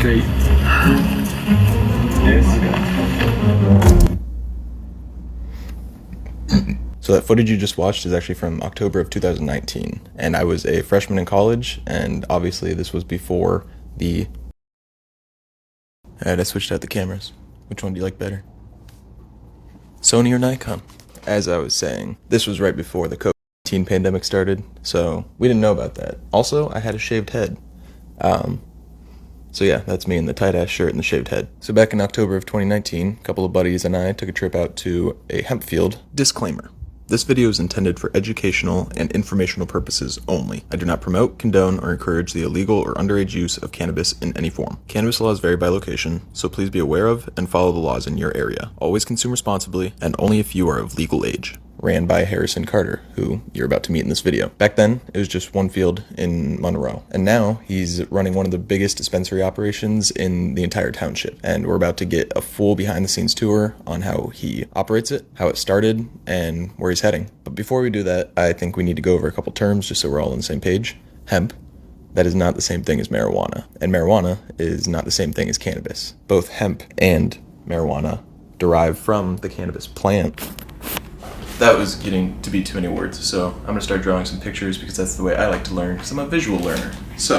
straight. So that footage you just watched is actually from October of 2019, and I was a freshman in college, and obviously this was before the... Alright, I switched out the cameras. Which one do you like better? Sony or Nikon? As I was saying, this was right before the COVID-19 pandemic started, so we didn't know about that. Also, I had a shaved head. So yeah, that's me in the tight-ass shirt and the shaved head. So back in October of 2019, a couple of buddies and I took a trip out to a hemp field. Disclaimer. This video is intended for educational and informational purposes only. I do not promote, condone, or encourage the illegal or underage use of cannabis in any form. Cannabis laws vary by location, so please be aware of and follow the laws in your area. Always consume responsibly, and only if you are of legal age. Ran by Harrison Carter, who you're about to meet in this video. Back then, it was just one field in Monroe, and now he's running one of the biggest dispensary operations in the entire township, and we're about to get a full behind-the-scenes tour on how he operates it, how it started, and where he's heading. But before we do that, I think we need to go over a couple terms just so we're all on the same page. Hemp. That is not the same thing as marijuana, and marijuana is not the same thing as cannabis. Both hemp and marijuana derive from the cannabis plant. That was getting to be too many words, so I'm going to start drawing some pictures because that's the way I like to learn, because I'm a visual learner. So,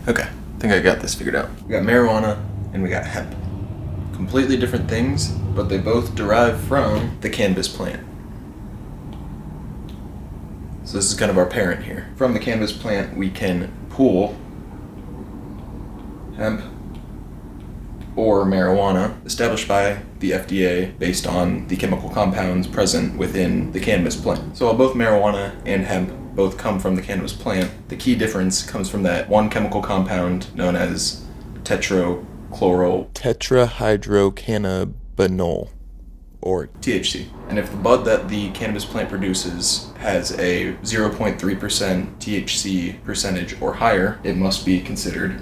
okay, I think I got this figured out. We got marijuana and we got hemp. Completely different things, but they both derive from the cannabis plant. So this is kind of our parent here. From the cannabis plant, we can pull hemp or marijuana established by the FDA based on the chemical compounds present within the cannabis plant. So while both marijuana and hemp both come from the cannabis plant, the key difference comes from that one chemical compound known as tetrahydrocannabinol, or THC. And if the bud that the cannabis plant produces has a 0.3% THC percentage or higher, it must be considered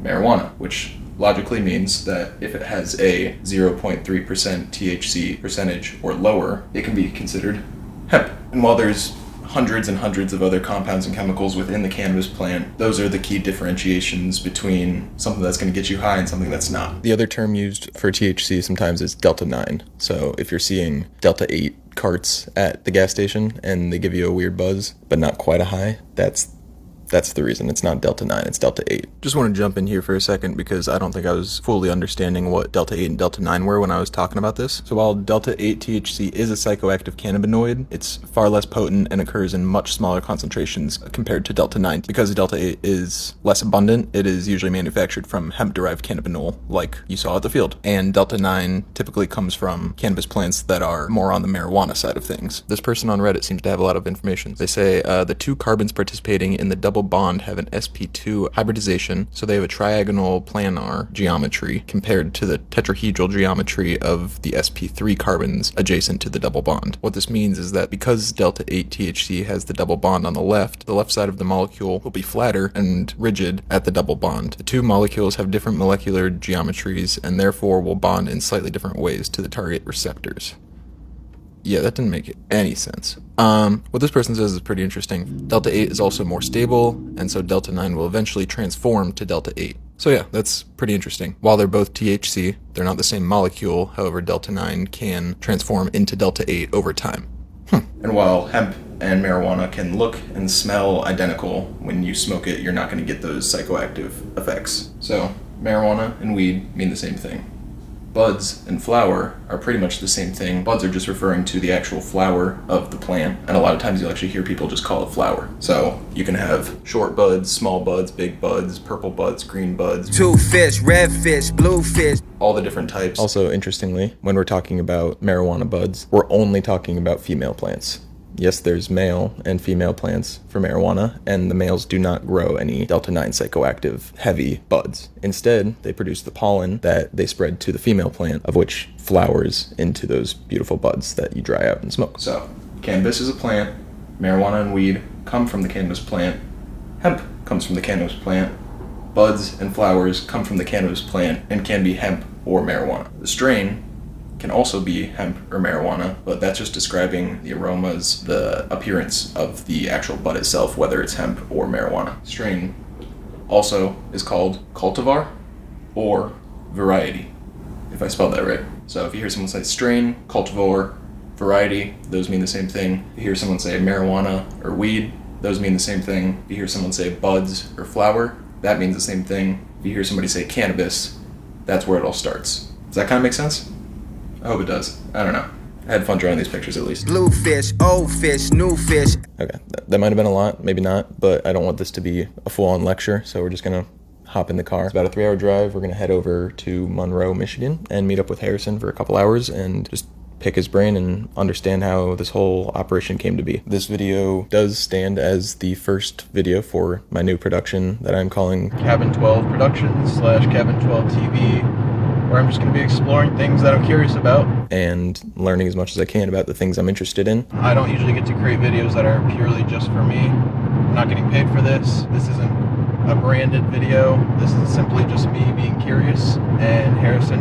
marijuana, which logically means that if it has a 0.3% THC percentage or lower, it can be considered hemp. And while there's hundreds and hundreds of other compounds and chemicals within the cannabis plant, those are the key differentiations between something that's going to get you high and something that's not. The other term used for THC sometimes is Delta 9. So if you're seeing Delta 8 carts at the gas station and they give you a weird buzz, but not quite a high, that's the reason. It's not Delta 9, it's Delta 8. Just want to jump in here for a second because I don't think I was fully understanding what Delta 8 and Delta 9 were when I was talking about this. So while Delta 8 THC is a psychoactive cannabinoid, it's far less potent and occurs in much smaller concentrations compared to Delta 9. Because Delta 8 is less abundant, it is usually manufactured from hemp-derived cannabinol, like you saw at the field. And Delta 9 typically comes from cannabis plants that are more on the marijuana side of things. This person on Reddit seems to have a lot of information. They say the two carbons participating in the double bond have an sp2 hybridization, so they have a triagonal planar geometry compared to the tetrahedral geometry of the sp3 carbons adjacent to the double bond. What this means is that because delta 8 THC has the double bond on the left side of the molecule will be flatter and rigid at the double bond. The two molecules have different molecular geometries and therefore will bond in slightly different ways to the target receptors. Yeah, that didn't make any sense. What this person says is pretty interesting. Delta 8 is also more stable, and so Delta 9 will eventually transform to Delta 8. So yeah, that's pretty interesting. While they're both THC, they're not the same molecule, however Delta 9 can transform into Delta 8 over time. And while hemp and marijuana can look and smell identical, when you smoke it, you're not going to get those psychoactive effects. So marijuana and weed mean the same thing. Buds and flower are pretty much the same thing. Buds are just referring to the actual flower of the plant, and a lot of times you'll actually hear people just call it flower. So you can have short buds, small buds, big buds, purple buds, green buds. Two fish, red fish, blue fish. All the different types. Also, interestingly, when we're talking about marijuana buds, we're only talking about female plants. Yes, there's male and female plants for marijuana, and the males do not grow any Delta 9 psychoactive heavy buds. Instead, they produce the pollen that they spread to the female plant, of which flowers into those beautiful buds that you dry out and smoke. So, cannabis is a plant, marijuana and weed come from the cannabis plant, hemp comes from the cannabis plant, buds and flowers come from the cannabis plant and can be hemp or marijuana. The strain can also be hemp or marijuana, but that's just describing the aromas, the appearance of the actual bud itself, whether it's hemp or marijuana. Strain also is called cultivar or variety, if I spelled that right. So if you hear someone say strain, cultivar, variety, those mean the same thing. If you hear someone say marijuana or weed, those mean the same thing. If you hear someone say buds or flower, that means the same thing. If you hear somebody say cannabis, that's where it all starts. Does that kind of make sense? I hope it does. I don't know. I had fun drawing these pictures at least. Blue fish, old fish, new fish. Okay, that might have been a lot, maybe not, but I don't want this to be a full-on lecture, so we're just gonna hop in the car. It's about a 3-hour drive. We're gonna head over to Monroe, Michigan, and meet up with Harrison for a couple hours and just pick his brain and understand how this whole operation came to be. This video does stand as the first video for my new production that I'm calling Cabin 12 Productions / Cabin 12 TV, where I'm just going to be exploring things that I'm curious about and learning as much as I can about the things I'm interested in. I don't usually get to create videos that are purely just for me. I'm not getting paid for this. This isn't a branded video. This is simply just me being curious and Harrison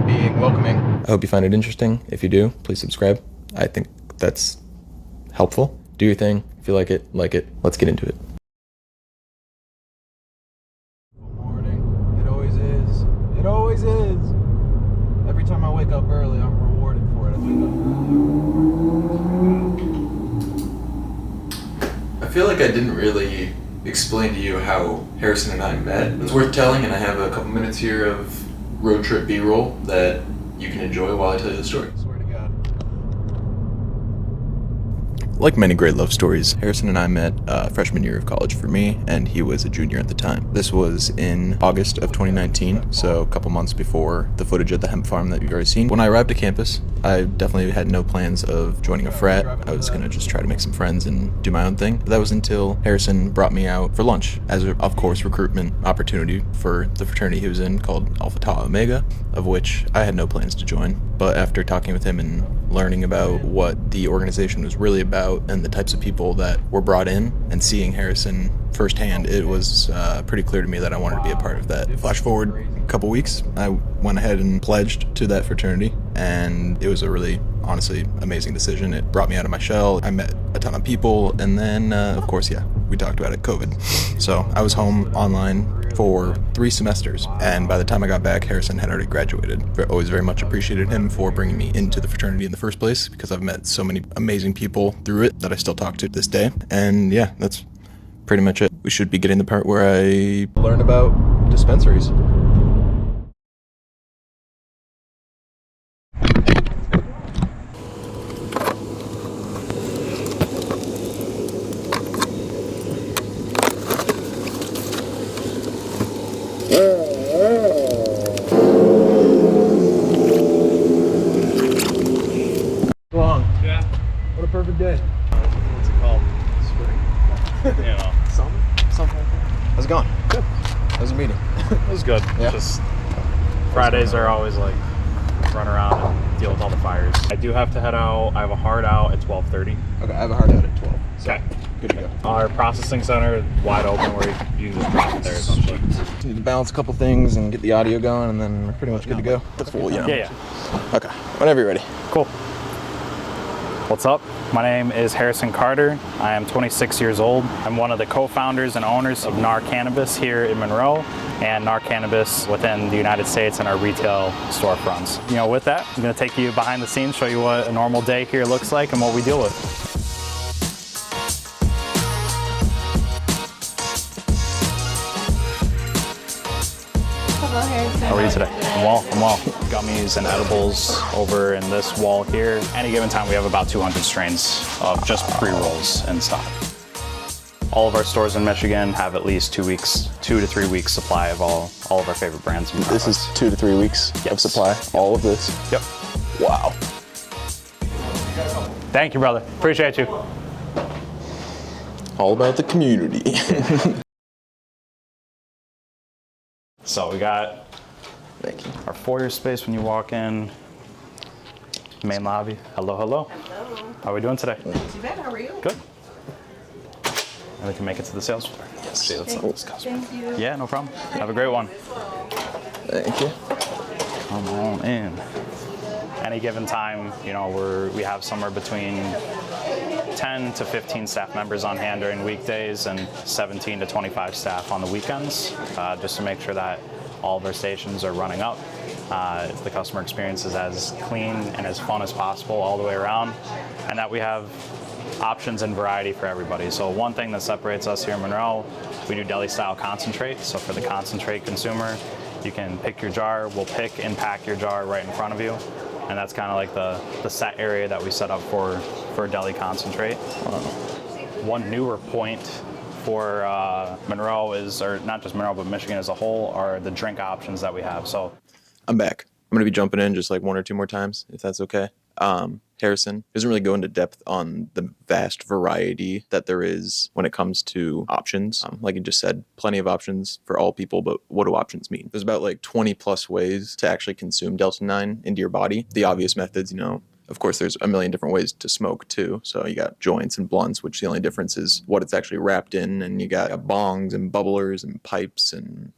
being welcoming. I hope you find it interesting. If you do, please subscribe. I think that's helpful. Do your thing. If you like it, like it. Let's get into it. Good morning. It always is. It always is. Every time I wake up early, I'm rewarded for it. I wake up early. I feel like I didn't really explain to you how Harrison and I met. It's worth telling, and I have a couple minutes here of road trip B-roll that you can enjoy while I tell you the story. I swear to God. Like many great love stories, Harrison and I met freshman year of college for me, and he was a junior at the time. This was in August of 2019, so a couple months before the footage at the hemp farm that you've already seen. When I arrived at campus, I definitely had no plans of joining a frat. I was going to just try to make some friends and do my own thing. But that was until Harrison brought me out for lunch as, of course, recruitment opportunity for the fraternity he was in called Alpha Tau Omega, of which I had no plans to join. But after talking with him and learning about what the organization was really about and the types of people that were brought in and seeing Harrison firsthand, it was pretty clear to me that I wanted to be a part of that. Flash forward a couple weeks, I went ahead and pledged to that fraternity, and it was a really, honestly, amazing decision. It brought me out of my shell. I met a ton of people, and then, of course, yeah, we talked about it, COVID. So I was home online for 3 semesters, and by the time I got back, Harrison had already graduated. I always very much appreciated him for bringing me into the fraternity in the first place, because I've met so many amazing people through it that I still talk to this day. And yeah, that's pretty much it. We should be getting the part where I learn about dispensaries. Long. Yeah. What a perfect day. What's it called? Spring. You know. Something like that. How's it going? Good. How's the meeting? It was good. Yeah. Just Fridays are always like run around and deal with all the fires. I do have to head out. I have a hard out at 12:30. Okay, I have a hard out at 12. So Okay. good to go. Our processing center is wide open where you can just drop it there essentially. Need to balance a couple things and get the audio going, and then we're pretty much good to go. That's full, yeah. Yeah. Okay, whenever you're ready. Cool. What's up? My name is Harrison Carter. I am 26 years old. I'm one of the co-founders and owners of NAR Cannabis here in Monroe and NAR Cannabis within the United States and our retail storefronts. You know, with that, I'm gonna take you behind the scenes, show you what a normal day here looks like and what we deal with. How are you today? I'm well. Gummies and edibles over in this wall here. Any given time we have about 200 strains of just pre-rolls in stock. All of our stores in Michigan have at least 2 to 3 weeks supply of all of our favorite brands and products. This is 2 to 3 weeks of supply, all of this? Yep. Wow. Thank you, brother. Appreciate you. All about the community. So we got Thank you. our foyer space when you walk in. Main lobby. Hello, hello. Hello. How are we doing today? Not too bad. How are you? Good. And we can make it to the sales floor. Yes. See what's up. Thank you. Yeah, no problem. Have a great one. Thank you. Come on in. Any given time, we have somewhere between 10 to 15 staff members on hand during weekdays and 17 to 25 staff on the weekends, just to make sure that all of our stations are running up. The customer experience is as clean and as fun as possible all the way around, and that we have options and variety for everybody. So one thing that separates us here in Monroe, we do deli style concentrate. So for the concentrate consumer, you can pick your jar, we'll pick and pack your jar right in front of you. And that's kind of like the set area that we set up for deli concentrate. One newer point for Monroe is, or not just Monroe, but Michigan as a whole, are the drink options that we have. So I'm back. I'm going to be jumping in just like one or two more times, if that's okay. Harrison doesn't really go into depth on the vast variety that there is when it comes to options. Like you just said, plenty of options for all people, but what do options mean? There's about like 20 plus ways to actually consume Delta-9 into your body. The obvious methods, of course, there's a million different ways to smoke too. So you got joints and blunts, which the only difference is what it's actually wrapped in. And you got bongs and bubblers and pipes and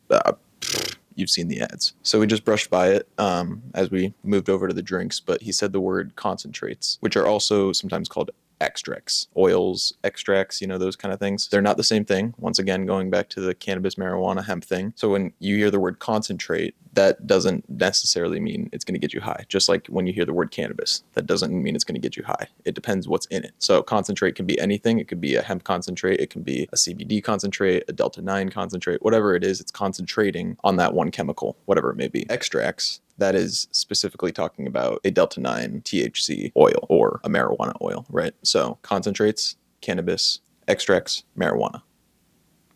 you've seen the ads. So we just brushed by it as we moved over to the drinks, but he said the word concentrates, which are also sometimes called extracts, oils, extracts, those kind of things. They're not the same thing. Once again, going back to the cannabis, marijuana, hemp thing. So when you hear the word concentrate, that doesn't necessarily mean it's going to get you high. Just like when you hear the word cannabis, that doesn't mean it's going to get you high. It depends what's in it. So concentrate can be anything. It could be a hemp concentrate. It can be a CBD concentrate, a Delta-9 concentrate, whatever it is, it's concentrating on that one chemical, whatever it may be. Extracts, that is specifically talking about a Delta-9 THC oil or a marijuana oil, right? So concentrates, cannabis, extracts, marijuana.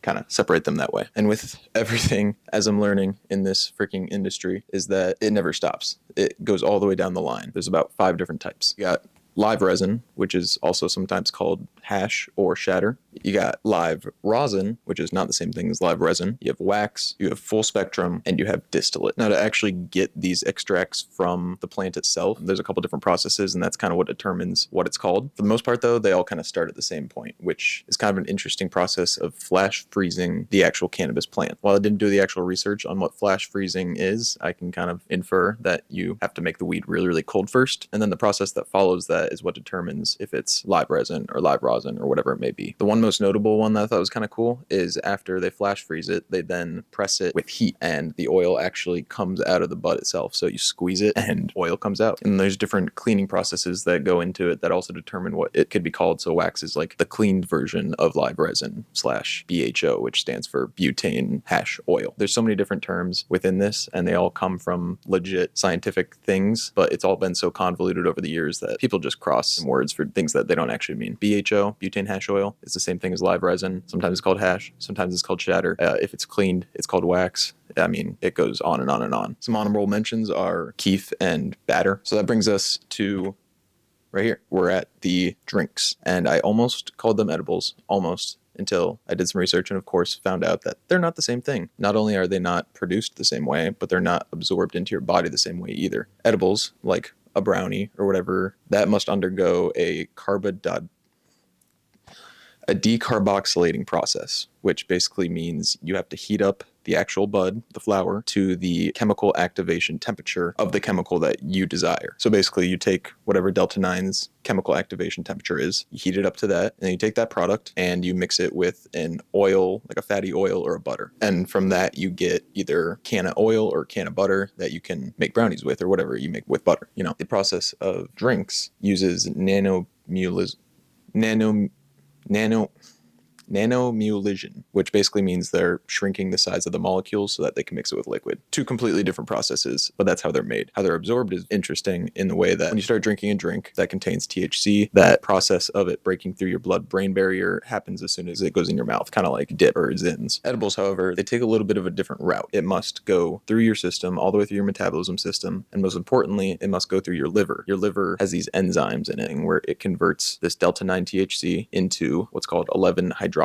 Kind of separate them that way. And with everything, as I'm learning in this freaking industry, is that it never stops. It goes all the way down the line. There's about 5 different types. You got live resin, which is also sometimes called hash or shatter. You got live rosin, which is not the same thing as live resin. You have wax, you have full spectrum, and you have distillate. Now, to actually get these extracts from the plant itself, there's a couple different processes, and that's kind of what determines what it's called. For the most part, though, they all kind of start at the same point, which is kind of an interesting process of flash freezing the actual cannabis plant. While I didn't do the actual research on what flash freezing is, I can kind of infer that you have to make the weed really, really cold first, and then the process that follows that is what determines if it's live resin or live rosin or whatever it may be. The one most notable one that I thought was kind of cool is after they flash freeze it, they then press it with heat and the oil actually comes out of the bud itself. So you squeeze it and oil comes out. And there's different cleaning processes that go into it that also determine what it could be called. So wax is like the cleaned version of live resin / BHO, which stands for butane hash oil. There's so many different terms within this and they all come from legit scientific things, but it's all been so convoluted over the years that people just cross words for things that they don't actually mean. BHO, butane hash oil, is the same thing as live resin. Sometimes it's called hash, sometimes it's called shatter. If it's cleaned, it's called wax. I mean, it goes on and on and on. Some honorable mentions are Keef and batter. So that brings us to right here. We're at the drinks, and I almost called them edibles, almost, until I did some research and of course found out that they're not the same thing. Not only are they not produced the same way, but they're not absorbed into your body the same way either. Edibles, like a brownie or whatever, that must undergo a decarboxylating process, which basically means you have to heat up the actual bud, the flower, to the chemical activation temperature of the chemical that you desire. So basically you take whatever Delta-9's chemical activation temperature is, you heat it up to that, and then you take that product and you mix it with an oil, like a fatty oil or a butter. And from that you get either can of oil or can of butter that you can make brownies with or whatever you make with butter. The process of drinks uses nanomulation, which basically means they're shrinking the size of the molecules so that they can mix it with liquid. 2 completely different processes, but that's how they're made. How they're absorbed is interesting in the way that when you start drinking a drink that contains THC, that process of it breaking through your blood-brain barrier happens as soon as it goes in your mouth, kind of like dip or Zins. Edibles, however, they take a little bit of a different route. It must go through your system, all the way through your metabolism system, and most importantly, it must go through your liver. Your liver has these enzymes in it where it converts this Delta-9 THC into what's called 11-hydroxy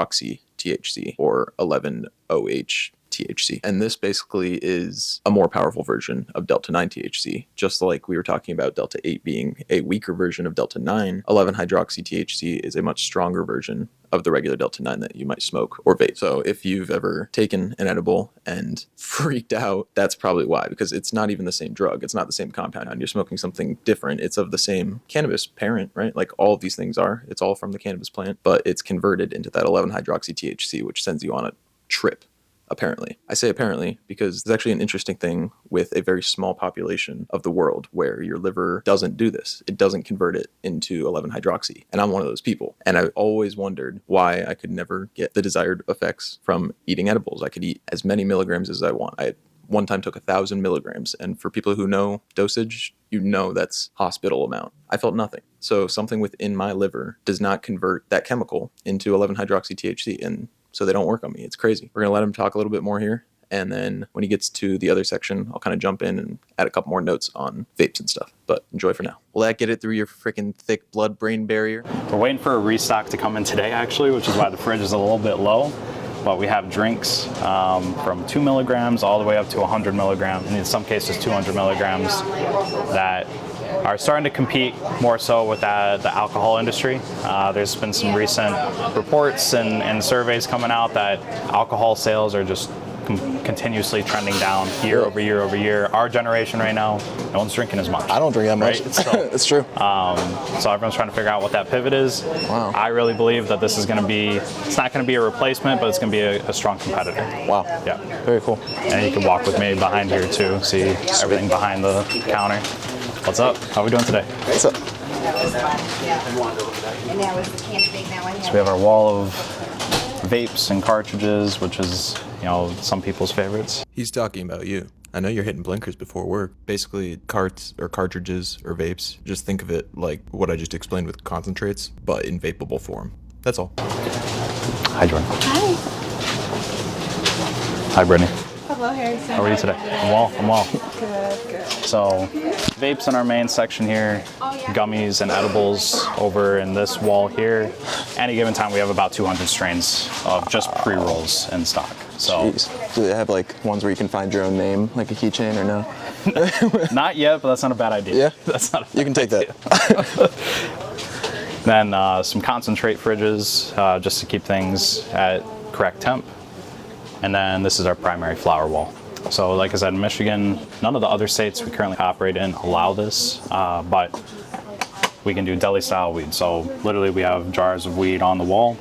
THC or 11-OH THC. And this basically is a more powerful version of Delta 9 THC. Just like we were talking about Delta 8 being a weaker version of Delta 9, 11-hydroxy THC is a much stronger version of the regular Delta 9 that you might smoke or vape. So if you've ever taken an edible and freaked out, that's probably why, because it's not even the same drug. It's not the same compound. You're smoking something different. It's of the same cannabis parent, right? Like all of these things are. It's all from the cannabis plant, but it's converted into that 11-hydroxy THC, which sends you on a trip. Apparently. I say apparently because there's actually an interesting thing with a very small population of the world where your liver doesn't do this. It doesn't convert it into 11-hydroxy. And I'm one of those people. And I always wondered why I could never get the desired effects from eating edibles. I could eat as many milligrams as I want. I one time took 1,000 milligrams. And for people who know dosage, you know that's hospital amount. I felt nothing. So something within my liver does not convert that chemical into 11-hydroxy THC. And so they don't work on me. It's crazy. We're going to let him talk a little bit more here. And then when he gets to the other section, I'll kind of jump in and add a couple more notes on vapes and stuff. But enjoy for now. Will that get it through your freaking thick blood-brain barrier? We're waiting for a restock to come in today, actually, which is why the fridge is a little bit low. But we have drinks from 2 milligrams all the way up to 100 milligrams, and in some cases 200 milligrams, that are starting to compete more so with the alcohol industry. There's been some recent reports and surveys coming out that alcohol sales are just continuously trending down year over year over year. Our generation right now, no one's drinking as much. I don't drink that much. Right? So, it's true. So everyone's trying to figure out what that pivot is. Wow. I really believe that this is going to be, it's not going to be a replacement, but it's going to be a strong competitor. Wow. Yeah. Very cool. And you can walk with me behind here too, see everything behind the counter. What's up? How are we doing today? What's up? So we have our wall of vapes and cartridges, which is, you know, some people's favorites. He's talking about you. I know you're hitting blinkers before work. Basically, carts or cartridges or vapes, just think of it like what I just explained with concentrates, but in vapable form. That's all. Hi, Jordan. Hi. Hi, Brittany. Hello, Harrison. How are you today? I'm well. Good. So, vapes in our main section here, gummies and edibles over in this wall here. Any given time, we have about 200 strains of just pre-rolls in stock. So, Jeez. Do they have like ones where you can find your own name, like a keychain, or no? not yet, but that's not a bad idea. Yeah? That's not a bad You can take idea. that. Then some concentrate fridges, just to keep things at correct temp. And then this is our primary flower wall. So like I said, in Michigan, none of the other states we currently operate in allow this, but we can do deli style weed. So literally we have jars of weed on the wall,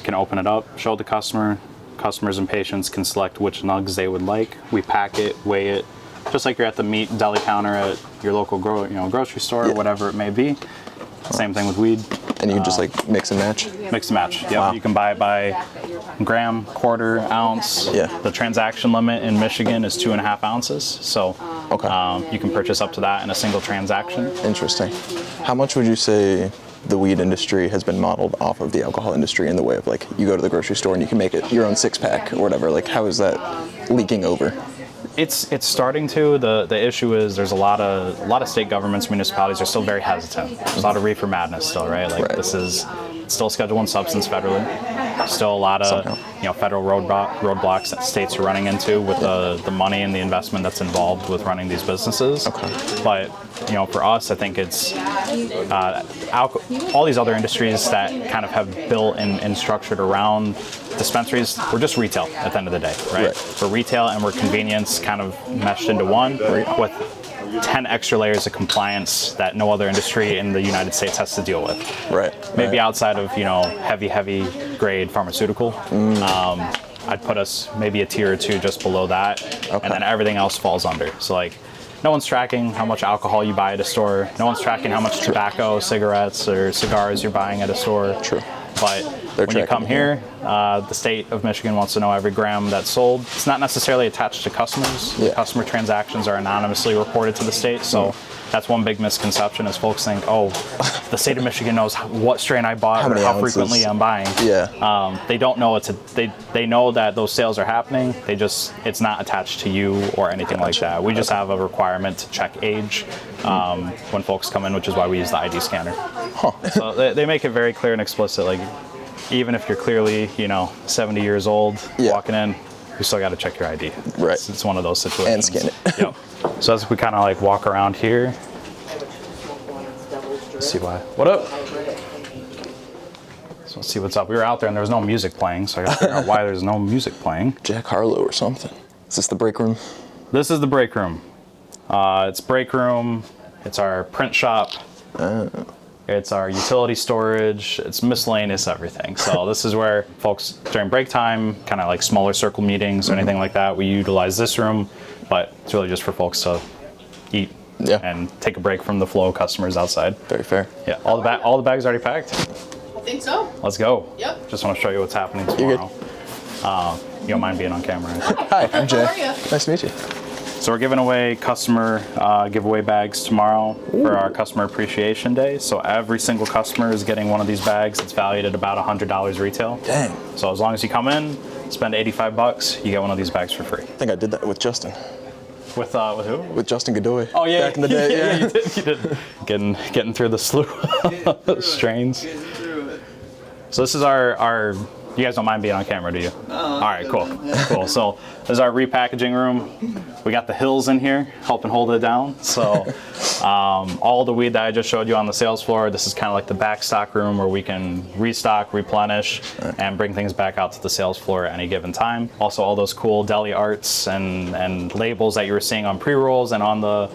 can open it up, show the customer. Customers and patients can select which nugs they would like. We pack it, weigh it, just like you're at the meat deli counter at your local grocery store or whatever it may be. Same thing with weed. And you just like mix and match? Mix and match. Yep. Wow. You can buy it by gram, quarter, ounce. Yeah. The transaction limit in Michigan is 2.5 ounces. So you can purchase up to that in a single transaction. Interesting. How much would you say the weed industry has been modeled off of the alcohol industry in the way of like you go to the grocery store and you can make it your own 6-pack or whatever? Like how is that leaking over? It's starting to. The issue is there's a lot of state governments, municipalities are still very hesitant. There's a lot of reefer madness still, right? Like this is still Schedule I substance federally. Still a lot of federal roadblocks that states are running into with the money and the investment that's involved with running these businesses. But for us, I think it's all these other industries that kind of have built and structured around dispensaries. We're just retail at the end of the day, right? We're retail and we're convenience kind of meshed into one with 10 extra layers of compliance that no other industry in the United States has to deal with. Maybe outside of heavy grade pharmaceutical. I'd put us maybe a tier or two just below that, and then everything else falls under. So like, no one's tracking how much alcohol you buy at a store. No one's tracking how much tobacco, cigarettes, or cigars you're buying at a store. But when you come here, the state of Michigan wants to know every gram that's sold. It's not necessarily attached to customers. Customer transactions are anonymously reported to the state. So that's one big misconception is folks think, oh, the state of Michigan knows what strain I bought or how frequently I'm buying. They don't know they know that those sales are happening. It's not attached to you or anything like that. We just have a requirement to check age when folks come in, which is why we use the ID scanner. So they make it very clear and explicit. Like, even if you're clearly, 70 years old, walking in, we still got to check your ID. Right. It's one of those situations. And scan it. Yep. So as we kind of like walk around here, let's see why. What up? So let's see what's up. We were out there and there was no music playing, so I got to figure out why there's no music playing. Jack Harlow or something. Is this the break room? This is the break room. It's break room. It's our print shop. It's our utility storage. It's miscellaneous everything. So this is where folks during break time, kind of like smaller circle meetings or anything like that, we utilize this room, but it's really just for folks to eat and take a break from the flow of customers outside. Very fair. Yeah, all the bags already packed? I think so. Let's go. Yep. Just want to show you what's happening You're tomorrow. You don't mind being on camera? Hi, I'm Jay. How are you? Nice to meet you. So we're giving away customer giveaway bags tomorrow for our Customer Appreciation Day. So every single customer is getting one of these bags. It's valued at about $100 retail. Dang. So as long as you come in, spend $85, you get one of these bags for free. I think I did that with Justin. With who? With Justin Godoy. Oh yeah, Back in the day, yeah. you did. Getting through the slew of strains. So this is our. You guys don't mind being on camera, do you? No. All right, cool. Cool. So this is our repackaging room. We got the hills in here helping hold it down. So all the weed that I just showed you on the sales floor, this is kind of like the back stock room where we can restock, replenish, and bring things back out to the sales floor at any given time. Also all those cool deli arts and labels that you were seeing on pre-rolls and on the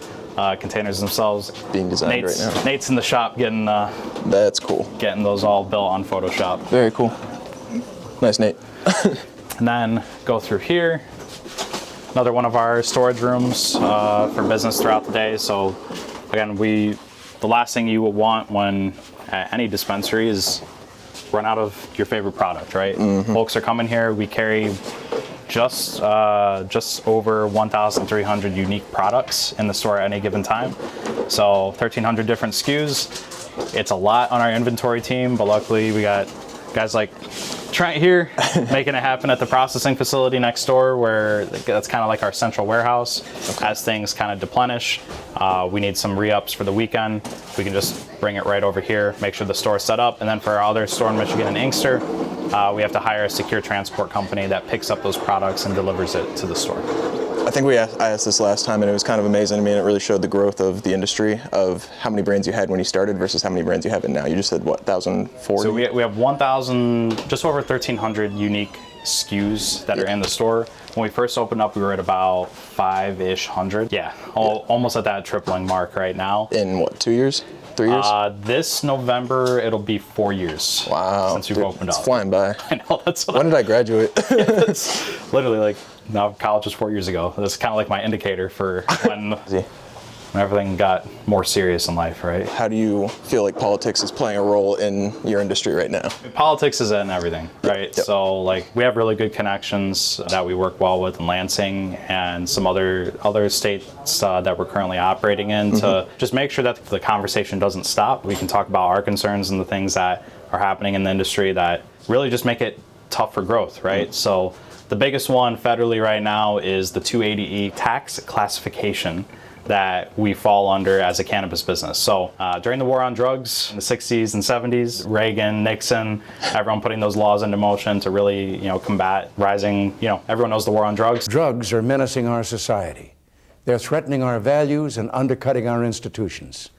containers themselves. Being designed right now. Nate's in the shop getting That's cool. getting those all built on Photoshop. Very cool. Nice, Nate. And then go through here. Another one of our storage rooms for business throughout the day. So again, the last thing you will want when at any dispensary is run out of your favorite product, right? Folks are coming here. We carry just over 1,300 unique products in the store at any given time. So 1,300 different SKUs. It's a lot on our inventory team, but luckily we got guys like Trent here making it happen at the processing facility next door, where that's kind of like our central warehouse. As things kind of deplenish, we need some re-ups for the weekend, we can just bring it right over here, make sure the store's set up. And then for our other store in Michigan and Inkster, we have to hire a secure transport company that picks up those products and delivers it to the store. I think I asked this last time, and it was kind of amazing to me, and it really showed the growth of the industry, of how many brands you had when you started versus how many brands you have now. You just said, what, 1,040? So we have 1,000, just over 1,300 unique SKUs that are in the store. When we first opened up, we were at about 5-ish hundred. Yeah, almost at that tripling mark right now. In what, 2 years? 3 years? This November, it'll be 4 years. Wow. Since we've opened up. It's flying by. I know, that's what When did I graduate? it's literally like, now college was 4 years ago. That's kind of like my indicator for when everything got more serious in life, right? How do you feel like politics is playing a role in your industry right now? Politics is in everything, right? Yep. So like we have really good connections that we work well with in Lansing and some other states that we're currently operating in to just make sure that the conversation doesn't stop. We can talk about our concerns and the things that are happening in the industry that really just make it tough for growth, right? So the biggest one federally right now is the 280E tax classification that we fall under as a cannabis business. So during the war on drugs in the 60s and 70s, Reagan, Nixon, everyone putting those laws into motion to really, combat rising, everyone knows the war on drugs. Drugs are menacing our society. They're threatening our values and undercutting our institutions.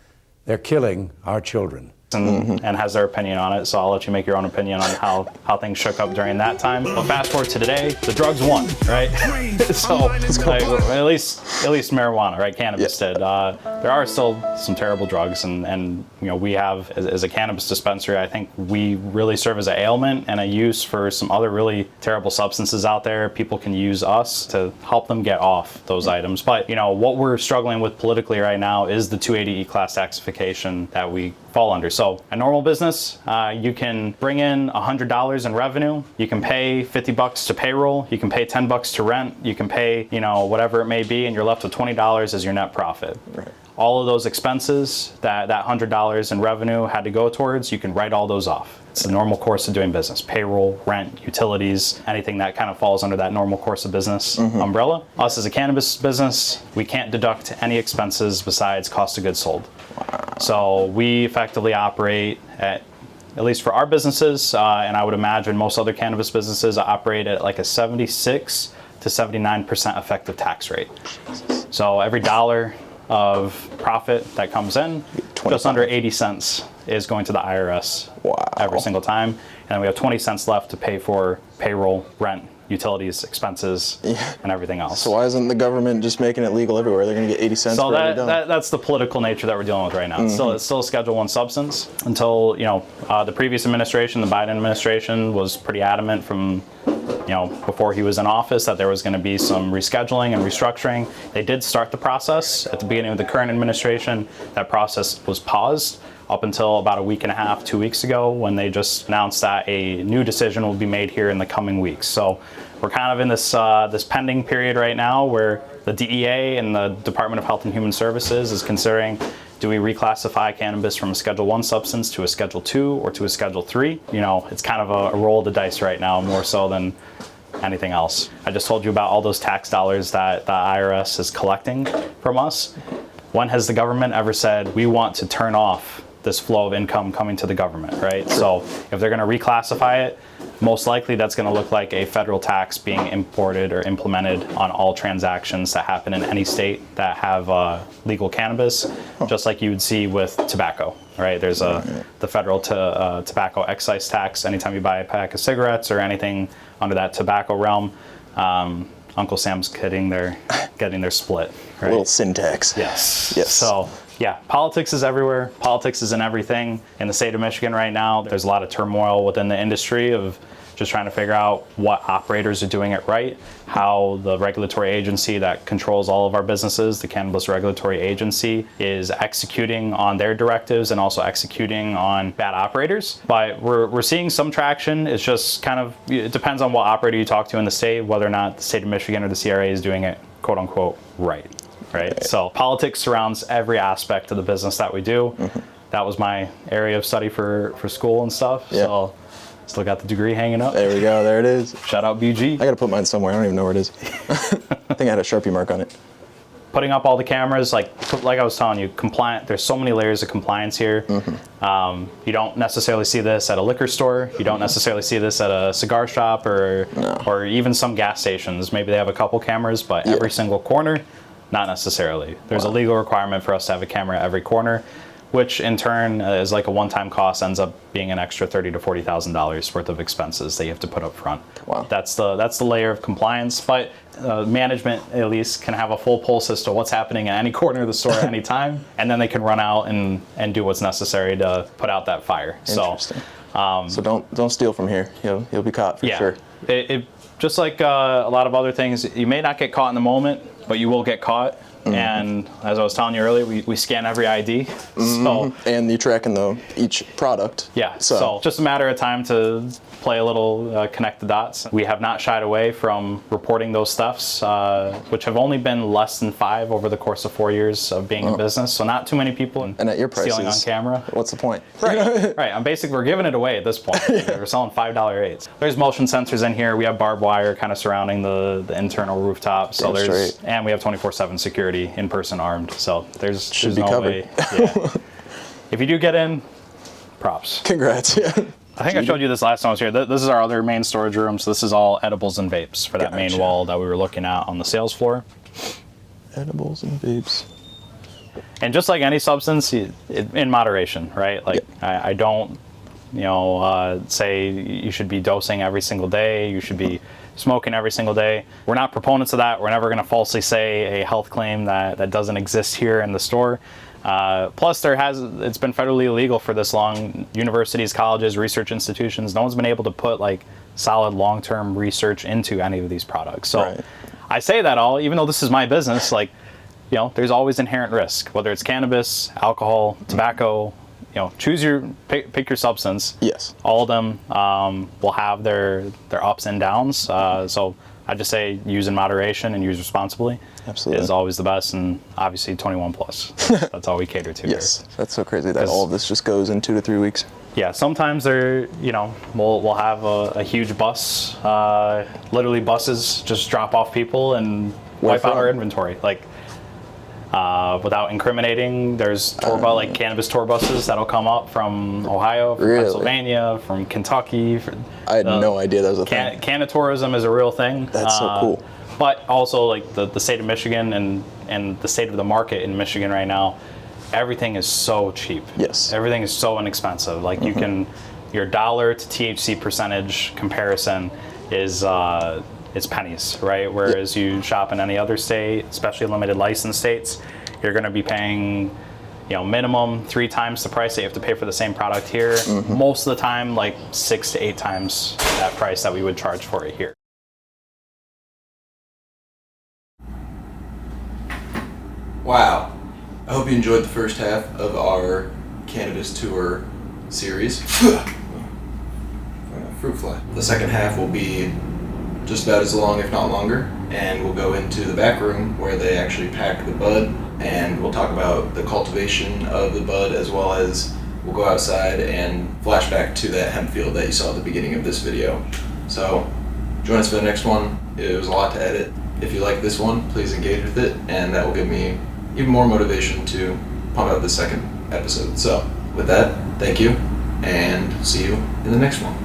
They're killing our children. And has their opinion on it, so I'll let you make your own opinion on how things shook up during that time. But fast forward to today, the drugs won, right? So like, at least marijuana, right? Cannabis did. There are still some terrible drugs, and we have as a cannabis dispensary, I think we really serve as an ailment and a use for some other really terrible substances out there. People can use us to help them get off those items. But what we're struggling with politically right now is the 280E class taxification that we fall under. So a normal business, you can bring in $100 in revenue, you can pay $50 to payroll, you can pay $10 to rent, you can pay, whatever it may be, and you're left with $20 as your net profit. Right. All of those expenses that $100 in revenue had to go towards, you can write all those off. It's the normal course of doing business. Payroll, rent, utilities, anything that kind of falls under that normal course of business umbrella. Us as a cannabis business, we can't deduct any expenses besides cost of goods sold. So we effectively operate at least for our businesses, and I would imagine most other cannabis businesses operate at like a 76 to 79% effective tax rate. So every dollar of profit that comes in, just under 80 cents is going to the IRS every single time. And then we have 20 cents left to pay for payroll, rent, utilities, expenses, and everything else. So why isn't the government just making it legal everywhere? They're going to get 80 cents so for every dollar. that's the political nature that we're dealing with right now. It's still a Schedule I substance until, the previous administration, the Biden administration, was pretty adamant from, before he was in office that there was going to be some rescheduling and restructuring. They did start the process at the beginning of the current administration. That process was paused up until about a week and a half, 2 weeks ago, when they just announced that a new decision will be made here in the coming weeks. So we're kind of in this pending period right now where the DEA and the Department of Health and Human Services is considering, do we reclassify cannabis from a Schedule I substance to a Schedule II or to a Schedule III? It's kind of a roll of the dice right now, more so than anything else. I just told you about all those tax dollars that the IRS is collecting from us. When has the government ever said, we want to turn off this flow of income coming to the government, right? So if they're going to reclassify it, most likely that's going to look like a federal tax being imported or implemented on all transactions that happen in any state that have legal cannabis, just like you would see with tobacco, right? There's the federal tobacco excise tax anytime you buy a pack of cigarettes or anything under that tobacco realm. Uncle Sam's getting their split, right? A little sin tax. Yes. Yes. So yeah, politics is everywhere. Politics is in everything. In the state of Michigan right now, there's a lot of turmoil within the industry of just trying to figure out what operators are doing it right, how the regulatory agency that controls all of our businesses, the Cannabis Regulatory Agency, is executing on their directives and also executing on bad operators. But we're seeing some traction. It's just kind of, it depends on what operator you talk to in the state, whether or not the state of Michigan or the CRA is doing it, quote unquote, right. Right. So politics surrounds every aspect of the business that we do. That was my area of study for school and stuff. Yeah. So still got the degree hanging up. There we go. There it is. Shout out BG. I got to put mine somewhere. I don't even know where it is. I think I had a Sharpie mark on it. Putting up all the cameras, like I was telling you, compliant. There's so many layers of compliance here. You don't necessarily see this at a liquor store. You don't necessarily see this at a cigar shop or even some gas stations. Maybe they have a couple cameras, but every single corner, not necessarily. There's a legal requirement for us to have a camera at every corner, which in turn is like a one-time cost, ends up being an extra $30,000 to $40,000 worth of expenses that you have to put up front. Wow. That's the layer of compliance, but management at least can have a full pulse as to what's happening at any corner of the store at any time, and then they can run out and do what's necessary to put out that fire. Interesting. So don't steal from here. You'll be caught for sure. It just like a lot of other things, you may not get caught in the moment, but you will get caught. And as I was telling you earlier, we scan every ID. So, and you're tracking each product. Yeah, so just a matter of time to play a little connect the dots. We have not shied away from reporting those thefts, which have only been less than 5 over the course of 4 years of being in business. So not too many people and at your prices, stealing on camera. What's the point? Right, right. We're giving it away at this point. We're selling $5 8s. There's motion sensors in here. We have barbed wire kind of surrounding the internal rooftop. So and we have 24/7 security, in person armed. So there's be no covered. way. Yeah. If you do get in, props. Congrats. Yeah. I think I showed you this last time I was here. This is our other main storage room. So this is all edibles and vapes for that main wall that we were looking at on the sales floor. Edibles and vapes. And just like any substance, in moderation, right? Like I don't, say you should be dosing every single day. You should be smoking every single day. We're not proponents of that. We're never going to falsely say a health claim that doesn't exist here in the store. Plus, it's been federally illegal for this long. Universities, colleges, research institutions, no one's been able to put like solid long-term research into any of these products. So I say that all, even though this is my business, like, there's always inherent risk, whether it's cannabis, alcohol, tobacco, choose pick your substance. Yes. All of them will have their ups and downs. So I just say use in moderation and use responsibly. Absolutely. Is always the best, and obviously 21 plus. That's all we cater to. Yes. That's so crazy that all of this just goes in 2 to 3 weeks. Yeah, sometimes we'll have a huge bus, literally buses just drop off people and wipe out our inventory. Like, without incriminating, there's like cannabis tour buses that'll come up from Ohio, from Pennsylvania, from Kentucky. I had no idea that was a thing. Cannatourism is a real thing. That's so cool. But also like the state of Michigan and the state of the market in Michigan right now, everything is so cheap. Yes. Everything is so inexpensive. Like you can, your dollar to THC percentage comparison is it's pennies, right? Whereas you shop in any other state, especially limited license states, you're going to be paying, minimum 3 times the price that you have to pay for the same product here. Most of the time, like 6 to 8 times that price that we would charge for it here. Wow. I hope you enjoyed the first half of our cannabis tour series. Fruit fly. The second half will be just about as long, if not longer, and we'll go into the back room where they actually pack the bud, and we'll talk about the cultivation of the bud, as well as we'll go outside and flash back to that hemp field that you saw at the beginning of this video. So join us for the next one. It was a lot to edit. If you like this one, please engage with it, and that will give me even more motivation to pump out the second episode. So with that, thank you, and see you in the next one.